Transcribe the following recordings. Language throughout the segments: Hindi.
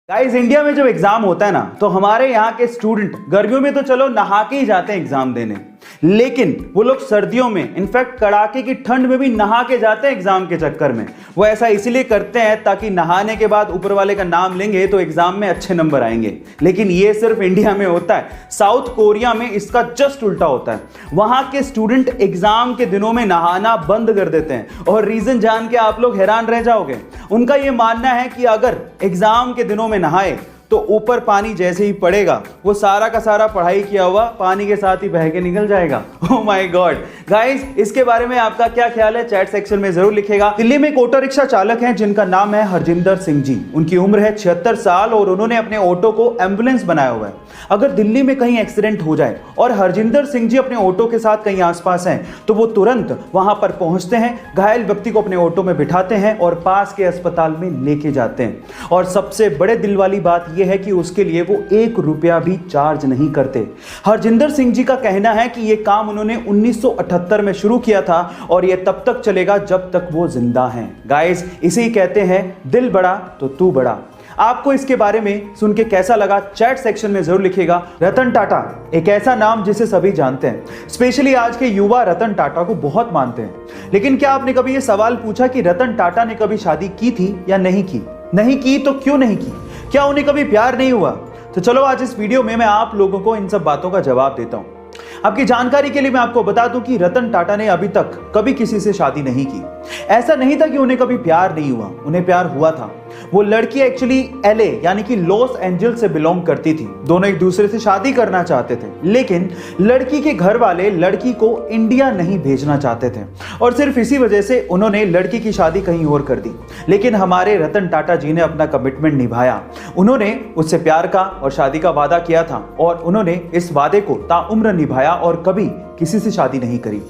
गाइस इंडिया में जब एग्जाम होता है ना तो हमारे यहाँ के स्टूडेंट गर्मियों में तो चलो नहा के ही जाते हैं एग्जाम देने, लेकिन वो लोग सर्दियों में इनफैक्ट कड़ाके की ठंड में भी नहा के जाते हैं एग्जाम के चक्कर में। वो ऐसा इसलिए करते हैं ताकि नहाने के बाद ऊपर वाले का नाम लेंगे तो एग्जाम में अच्छे नंबर आएंगे। लेकिन ये सिर्फ इंडिया में होता है, साउथ कोरिया में इसका जस्ट उल्टा होता है। वहां के स्टूडेंट एग्जाम के दिनों में नहाना बंद कर देते हैं और रीजन जान के आप लोग हैरान रह जाओगे। उनका यह मानना है कि अगर एग्जाम के दिनों में नहाए तो ऊपर पानी जैसे ही पड़ेगा वो सारा का सारा पढ़ाई किया हुआ पानी के साथ ही बह के निकल जाएगा। ओह माय गॉड गाइस, इसके बारे में आपका क्या ख्याल है चैट सेक्शन में जरूर लिखेगा। दिल्ली में एक ऑटो रिक्शा चालक हैं जिनका नाम है हरजिंदर सिंह जी। उनकी उम्र है 76 साल और उन्होंने अपने ऑटो को एम्बुलेंस बनाया हुआ है। अगर दिल्ली में कहीं एक्सीडेंट हो जाए और हरजिंदर सिंह जी अपने ऑटो के साथ कहीं आसपास हैं तो वो तुरंत वहां पर पहुंचते हैं, घायल व्यक्ति को अपने ऑटो में बिठाते हैं और पास के अस्पताल में लेके जाते हैं। और सबसे बड़े दिल वाली बात यह है कि उसके लिए वो 1 रुपया भी चार्ज नहीं करते। हरजिंदर सिंह जी का कहना है कि यह काम उन्होंने 1978 में शुरू किया था और यह तब तक चलेगा जब तक वो जिंदा हैं। गाइस, इसे कहते हैं दिल बड़ा तो तू बड़ा। आपको इसके बारे में सुन के कैसा लगा चैट सेक्शन में जरूर लिखिएगा। रतन टाटा एक ऐसा नाम जिसे सभी जानते हैं, स्पेशली आज के युवा रतन टाटा को बहुत मानते हैं। लेकिन क्या आपने कभी यह सवाल पूछा कि रतन टाटा ने कभी शादी की थी या नहीं की? नहीं की तो क्यों नहीं की? क्या उन्हें कभी प्यार नहीं हुआ? तो चलो आज इस वीडियो में मैं आप लोगों को इन सब बातों का जवाब देता हूं। आपकी जानकारी के लिए मैं आपको बता दूं कि रतन टाटा ने अभी तक कभी किसी से शादी नहीं की। ऐसा नहीं था कि उन्हें कभी प्यार नहीं हुआ, उन्हें प्यार हुआ था। वो लड़की एक्चुअली एलए यानी कि लॉस एंजल्स से बिलोंग करती थी। दोनों एक दूसरे से शादी करना चाहते थे, लेकिन लड़की के घर वाले लड़की को इंडिया नहीं भेजना चाहते थे और सिर्फ इसी वजह से उन्होंने लड़की की शादी कहीं और कर दी। लेकिन हमारे रतन टाटा जी ने अपना कमिटमेंट निभाया। उन्होंने उससे प्यार का और शादी का वादा किया था और उन्होंने इस वादे को ताउम्र निभाया और कभी किसी से शादी नहीं करी।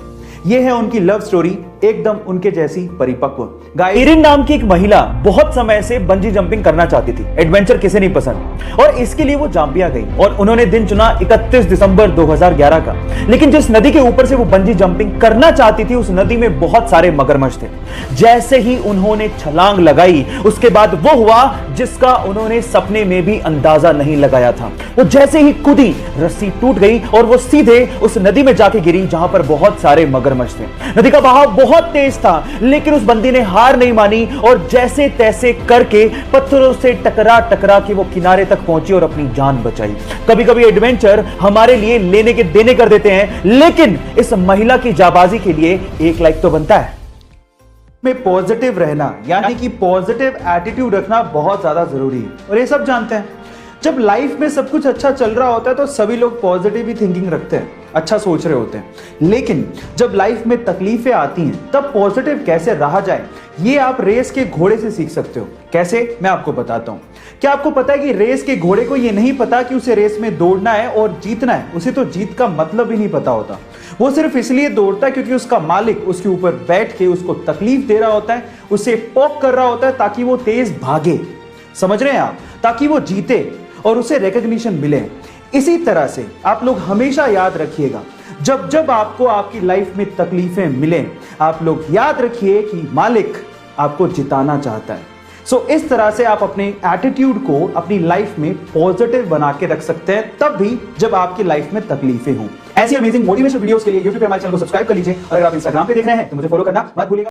यह है उनकी लव स्टोरी, एकदम उनके जैसी परिपक्व। इरिन नाम की एक महिला बहुत समय से बंजी जंपिंग करना चाहती थी। एडवेंचर किसे नहीं पसंद, और इसके लिए वो जाम्बिया गई और उन्होंने दिन चुना 31 दिसंबर 2011 का। लेकिन जिस नदी के ऊपर से वो बंजी जंपिंग करना चाहती थी उस नदी में बहुत सारे मगरमच्छ थे। जैसे ही उन्होंने छलांग लगाई उसके बाद वो हुआ जिसका उन्होंने सपने में भी अंदाजा नहीं लगाया था। वो जैसे ही कूदी रस्सी टूट गई और वो सीधे उस नदी में जाके गिरी जहां पर बहुत सारे मगरमच्छ थे। नदी का बहाव बहुत तेज था, लेकिन उस बंदी ने हार नहीं मानी और जैसे तैसे करके पत्थरों से टकरा के वो किनारे तक पहुंची और अपनी जान बचाई। कभी कभी एडवेंचर हमारे लिए लेने के देने कर देते हैं, लेकिन इस महिला की जाबाजी के लिए 1 लाइक तो बनता है। में पॉजिटिव रहना यानी कि पॉजिटिव एटीट्यूड रखना बहुत ज्यादा जरूरी है और ये सब जानते हैं। जब लाइफ में सब कुछ अच्छा चल रहा होता है तो सभी लोग पॉजिटिव ही थिंकिंग रखते हैं, अच्छा सोच रहे होते हैं। लेकिन जब लाइफ में तकलीफें आती हैं तब पॉजिटिव कैसे रहा जाए ये आप रेस के घोड़े से सीख सकते हो। कैसे, मैं आपको बताता हूं। क्या आपको पता है कि रेस के घोड़े को ये नहीं पता कि उसे रेस में दौड़ना है और जीतना है? उसे तो जीत का मतलब ही नहीं पता होता। वो सिर्फ इसलिए दौड़ता है क्योंकि उसका मालिक उसके ऊपर बैठ के उसको तकलीफ दे रहा होता है, उसे पोक कर रहा होता है ताकि वो तेज भागे। समझ रहे हैं आप? ताकि वो जीते और उसे रिकॉग्निशन मिले। इसी तरह से आप लोग हमेशा याद रखिएगा, जब जब आपको आपकी लाइफ में तकलीफें मिलें आप लोग याद रखिए कि मालिक आपको जिताना चाहता है। इस तरह से आप अपने एटीट्यूड को अपनी लाइफ में पॉजिटिव बना के रख सकते हैं, तब भी जब आपकी लाइफ में तकलीफें हों। ऐसी अमेजिंग मोटिवेशनल वीडियोस के लिए YouTube पे हमारे चैनल को सब्सक्राइब कर लीजिए और अगर आप इंस्टाग्राम पे देख रहे हैं तो मुझे फॉलो करना मत भूलिएगा।